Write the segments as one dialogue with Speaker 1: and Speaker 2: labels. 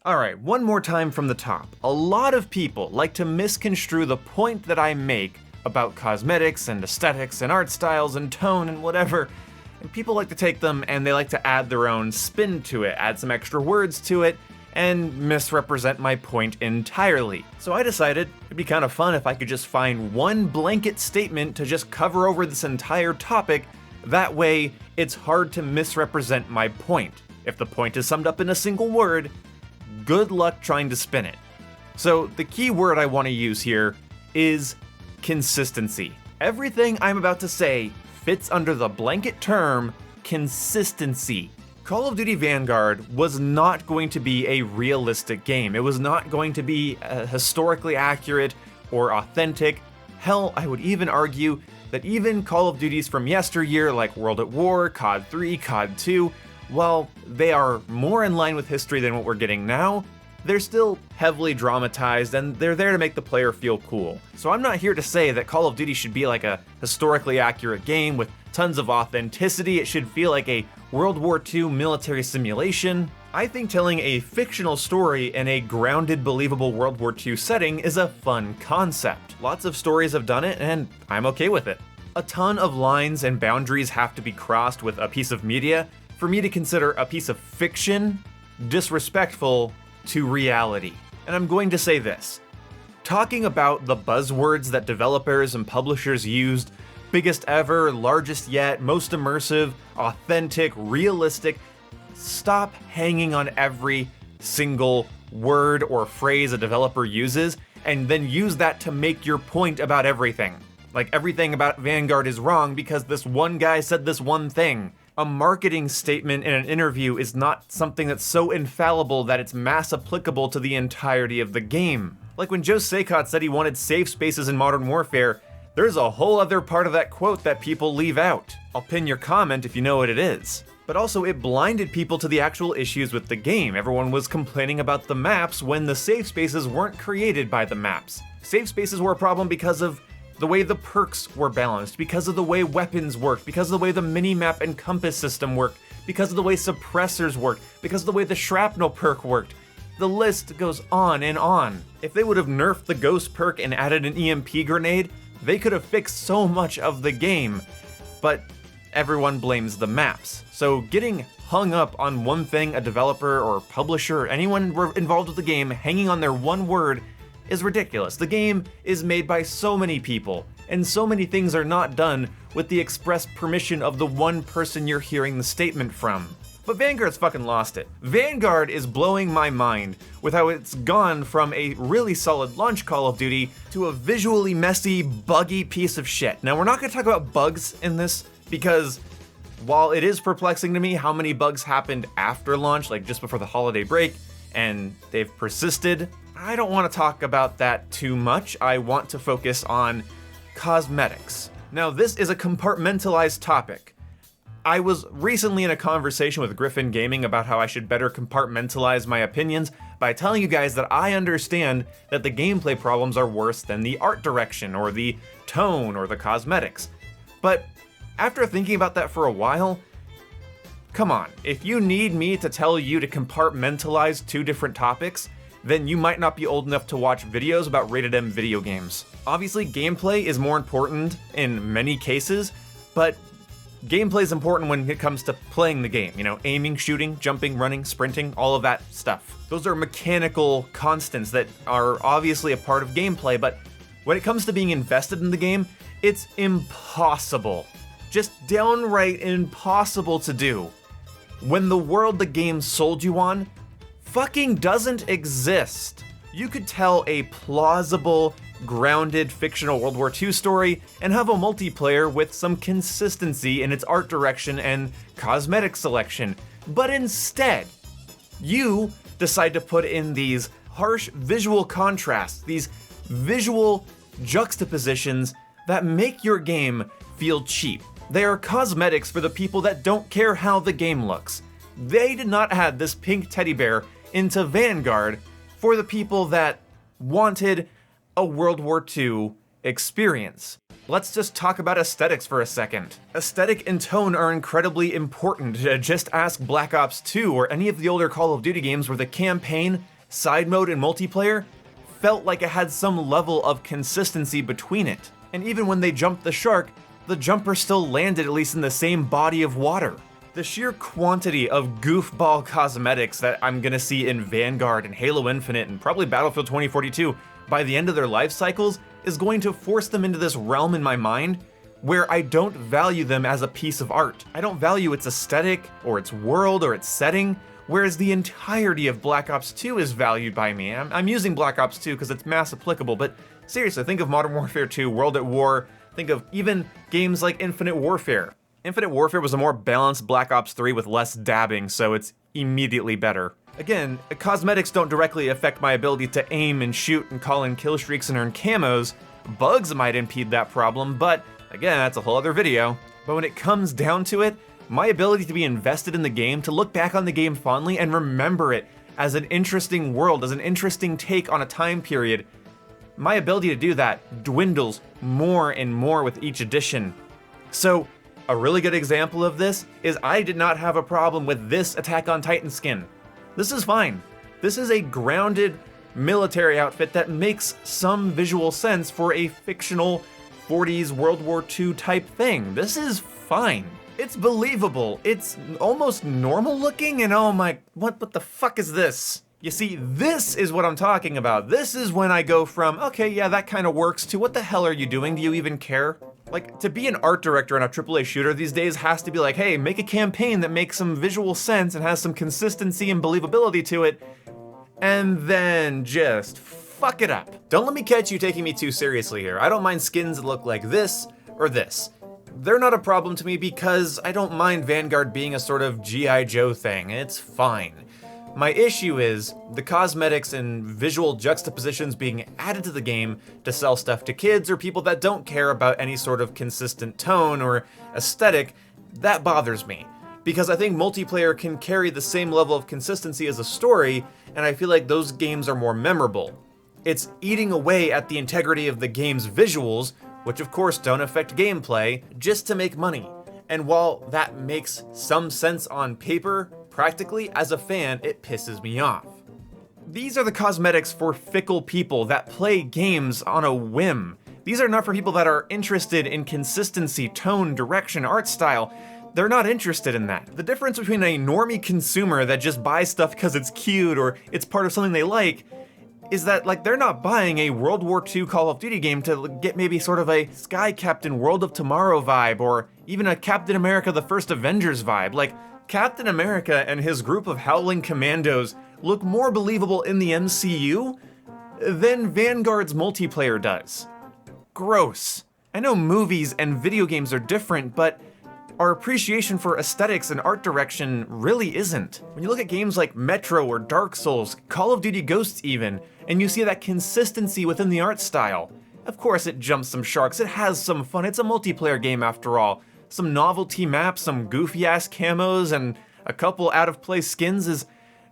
Speaker 1: Alright, one more time from the top. A lot of people like to misconstrue the point that I make about cosmetics and aesthetics and art styles and tone and whatever, and people like to take them and they like to add their own spin to it, add some extra words to it, and misrepresent my point entirely. So I decided it'd be kind of fun if I could just find one blanket statement to just cover over this entire topic. That way, it's hard to misrepresent my point. If the point is summed up in a single word, good luck trying to spin it. So the key word I want to use here is consistency. Everything I'm about to say fits under the blanket term consistency. Call of Duty Vanguard was not going to be a realistic game. It was not going to be historically accurate or authentic. Hell, I would even argue that even Call of Duties from yesteryear like World at War, COD 3, COD 2, while they are more in line with history than what we're getting now, they're still heavily dramatized and they're there to make the player feel cool. So I'm not here to say that Call of Duty should be like a historically accurate game with tons of authenticity. It should feel like a World War II military simulation. I think telling a fictional story in a grounded, believable World War II setting is a fun concept. Lots of stories have done it, and I'm okay with it. A ton of lines and boundaries have to be crossed with a piece of media for me to consider a piece of fiction disrespectful to reality. And I'm going to say this. Talking about the buzzwords that developers and publishers used, biggest ever, largest yet, most immersive, authentic, realistic, stop hanging on every single word or phrase a developer uses and then use that to make your point about everything. Like everything about Vanguard is wrong because this one guy said this one thing. A marketing statement in an interview is not something that's so infallible that it's mass applicable to the entirety of the game. Like when Joe Saycott said he wanted safe spaces in Modern Warfare, there's a whole other part of that quote that people leave out. I'll pin your comment if you know what it is. But also it blinded people to the actual issues with the game. Everyone was complaining about the maps when the safe spaces weren't created by the maps. Safe spaces were a problem because of the way the perks were balanced, because of the way weapons worked, because of the way the mini-map and compass system worked, because of the way suppressors worked, because of the way the shrapnel perk worked. The list goes on and on. If they would have nerfed the ghost perk and added an EMP grenade, they could have fixed so much of the game. But everyone blames the maps. So getting hung up on one thing a developer or publisher or anyone involved with the game hanging on their one word is ridiculous. The game is made by so many people, and so many things are not done with the express permission of the one person you're hearing the statement from. But Vanguard's fucking lost it. Vanguard is blowing my mind with how it's gone from a really solid launch Call of Duty to a visually messy, buggy piece of shit. Now, we're not gonna talk about bugs in this because while it is perplexing to me how many bugs happened after launch, like just before the holiday break, and they've persisted, I don't want to talk about that too much. I want to focus on cosmetics. Now, this is a compartmentalized topic. I was recently in a conversation with Griffin Gaming about how I should better compartmentalize my opinions by telling you guys that I understand that the gameplay problems are worse than the art direction or the tone or the cosmetics. But after thinking about that for a while, come on, if you need me to tell you to compartmentalize two different topics, then you might not be old enough to watch videos about rated M video games. Obviously, gameplay is more important in many cases, but gameplay is important when it comes to playing the game. You know, aiming, shooting, jumping, running, sprinting, all of that stuff. Those are mechanical constants that are obviously a part of gameplay, but when it comes to being invested in the game, it's impossible. Just downright impossible to do when the world the game sold you on fucking doesn't exist. You could tell a plausible, grounded, fictional World War II story and have a multiplayer with some consistency in its art direction and cosmetic selection. But instead, you decide to put in these harsh visual contrasts, these visual juxtapositions that make your game feel cheap. They are cosmetics for the people that don't care how the game looks. They did not add this pink teddy bear into Vanguard for the people that wanted a World War II experience. Let's just talk about aesthetics for a second. Aesthetic and tone are incredibly important. Just ask Black Ops 2 or any of the older Call of Duty games where the campaign side mode and multiplayer felt like it had some level of consistency between it. And even when they jumped the shark, the jumper still landed at least in the same body of water. The sheer quantity of goofball cosmetics that I'm gonna see in Vanguard and Halo Infinite and probably Battlefield 2042 by the end of their life cycles is going to force them into this realm in my mind where I don't value them as a piece of art. I don't value its aesthetic or its world or its setting, whereas the entirety of Black Ops 2 is valued by me. I'm using Black Ops 2 because it's mass applicable, but seriously, think of Modern Warfare 2, World at War, think of even games like Infinite Warfare. Infinite Warfare was a more balanced Black Ops 3 with less dabbing, so it's immediately better. Again, cosmetics don't directly affect my ability to aim and shoot and call in kill streaks and earn camos. Bugs might impede that problem, but again, that's a whole other video. But when it comes down to it, my ability to be invested in the game, to look back on the game fondly and remember it as an interesting world, as an interesting take on a time period, my ability to do that dwindles more and more with each edition. So, a really good example of this is I did not have a problem with this Attack on Titan skin. This is fine. This is a grounded military outfit that makes some visual sense for a fictional 40s World War II type thing. This is fine. It's believable. It's almost normal looking, and oh my, what the fuck is this? You see, this is what I'm talking about. This is when I go from, okay, yeah, that kind of works, to what the hell are you doing? Do you even care? Like, to be an art director on a AAA shooter these days has to be like, hey, make a campaign that makes some visual sense and has some consistency and believability to it, and then just fuck it up. Don't let me catch you taking me too seriously here. I don't mind skins that look like this or this. They're not a problem to me because I don't mind Vanguard being a sort of G.I. Joe thing. It's fine. My issue is the cosmetics and visual juxtapositions being added to the game to sell stuff to kids or people that don't care about any sort of consistent tone or aesthetic. That bothers me, because I think multiplayer can carry the same level of consistency as a story, and I feel like those games are more memorable. It's eating away at the integrity of the game's visuals, which of course don't affect gameplay, just to make money. And while that makes some sense on paper, practically, as a fan, it pisses me off. These are the cosmetics for fickle people that play games on a whim. These are not for people that are interested in consistency, tone, direction, art style. They're not interested in that. The difference between a normie consumer that just buys stuff because it's cute or it's part of something they like is that, like, they're not buying a World War II Call of Duty game to get maybe sort of a Sky Captain World of Tomorrow vibe or even a Captain America the First Avengers vibe. Like, Captain America and his group of Howling Commandos look more believable in the MCU than Vanguard's multiplayer does. Gross. I know movies and video games are different, but our appreciation for aesthetics and art direction really isn't. When you look at games like Metro or Dark Souls, Call of Duty Ghosts even, and you see that consistency within the art style, of course it jumps some sharks, it has some fun, it's a multiplayer game after all. Some novelty maps, some goofy ass camos, and a couple out of place skins is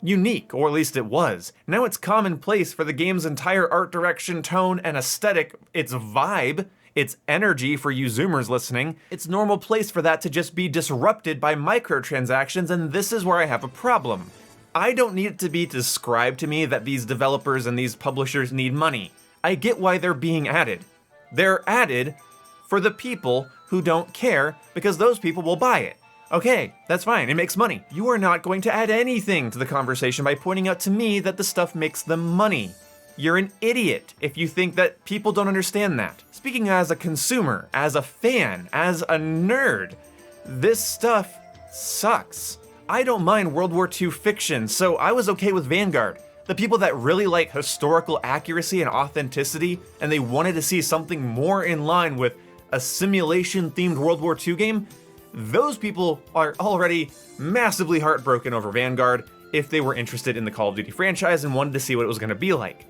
Speaker 1: unique, or at least it was. Now it's commonplace for the game's entire art direction, tone, and aesthetic, its vibe, its energy for you Zoomers listening. It's normal place for that to just be disrupted by microtransactions, and this is where I have a problem. I don't need it to be described to me that these developers and these publishers need money. I get why they're being added. They're added for the people who don't care, because those people will buy it. Okay, that's fine, it makes money. You are not going to add anything to the conversation by pointing out to me that the stuff makes them money. You're an idiot if you think that people don't understand that. Speaking as a consumer, as a fan, as a nerd, this stuff sucks. I don't mind World War II fiction, so I was okay with Vanguard. The people that really like historical accuracy and authenticity, and they wanted to see something more in line with a simulation-themed World War II game, those people are already massively heartbroken over Vanguard if they were interested in the Call of Duty franchise and wanted to see what it was going to be like.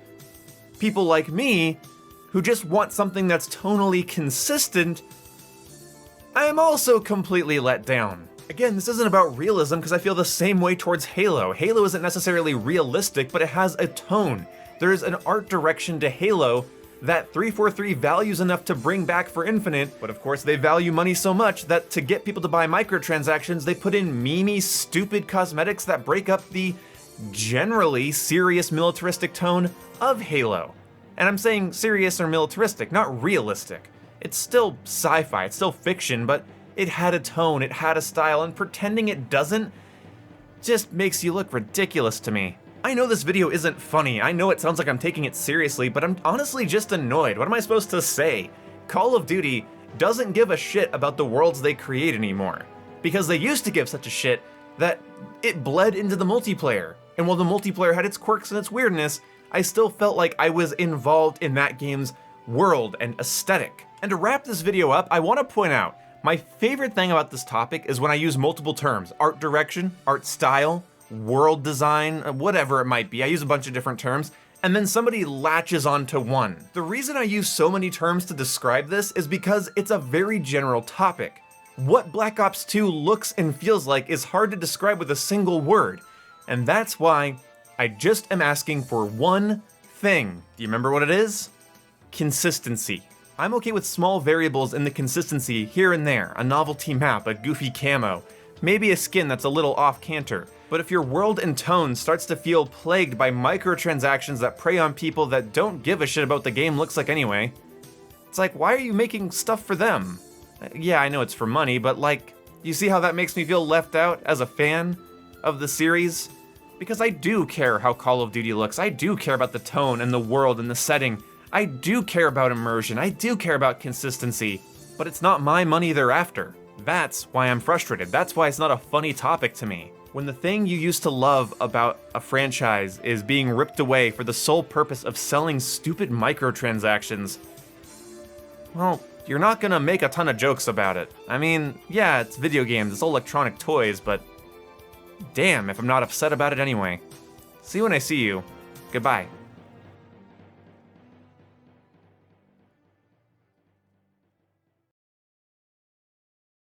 Speaker 1: People like me, who just want something that's tonally consistent, I am also completely let down. Again, this isn't about realism because I feel the same way towards Halo. Halo isn't necessarily realistic, but it has a tone. There's an art direction to Halo that 343 values enough to bring back for Infinite, but of course they value money so much that to get people to buy microtransactions, they put in memey, stupid cosmetics that break up the generally serious militaristic tone of Halo. And I'm saying serious or militaristic, not realistic. It's still sci-fi, it's still fiction, but it had a tone, it had a style, and pretending it doesn't just makes you look ridiculous to me. I know this video isn't funny, I know it sounds like I'm taking it seriously, but I'm honestly just annoyed. What am I supposed to say? Call of Duty doesn't give a shit about the worlds they create anymore. Because they used to give such a shit that it bled into the multiplayer. And while the multiplayer had its quirks and its weirdness, I still felt like I was involved in that game's world and aesthetic. And to wrap this video up, I want to point out, my favorite thing about this topic is when I use multiple terms. Art direction, art style, world design, whatever it might be. I use a bunch of different terms, and then somebody latches onto one. The reason I use so many terms to describe this is because it's a very general topic. What Black Ops 2 looks and feels like is hard to describe with a single word, and that's why I just am asking for one thing. Do you remember what it is? Consistency. I'm okay with small variables in the consistency here and there, a novelty map, a goofy camo, maybe a skin that's a little off-canter. But if your world and tone starts to feel plagued by microtransactions that prey on people that don't give a shit about the game looks like anyway, it's like, why are you making stuff for them? Yeah, I know it's for money, but like, you see how that makes me feel left out as a fan of the series? Because I do care how Call of Duty looks, I do care about the tone and the world and the setting, I do care about immersion, I do care about consistency, but it's not my money they're after. That's why I'm frustrated, that's why it's not a funny topic to me. When the thing you used to love about a franchise is being ripped away for the sole purpose of selling stupid microtransactions, well, you're not gonna make a ton of jokes about it. I mean, yeah, it's video games, it's electronic toys, but damn if I'm not upset about it anyway. See you when I see you. Goodbye.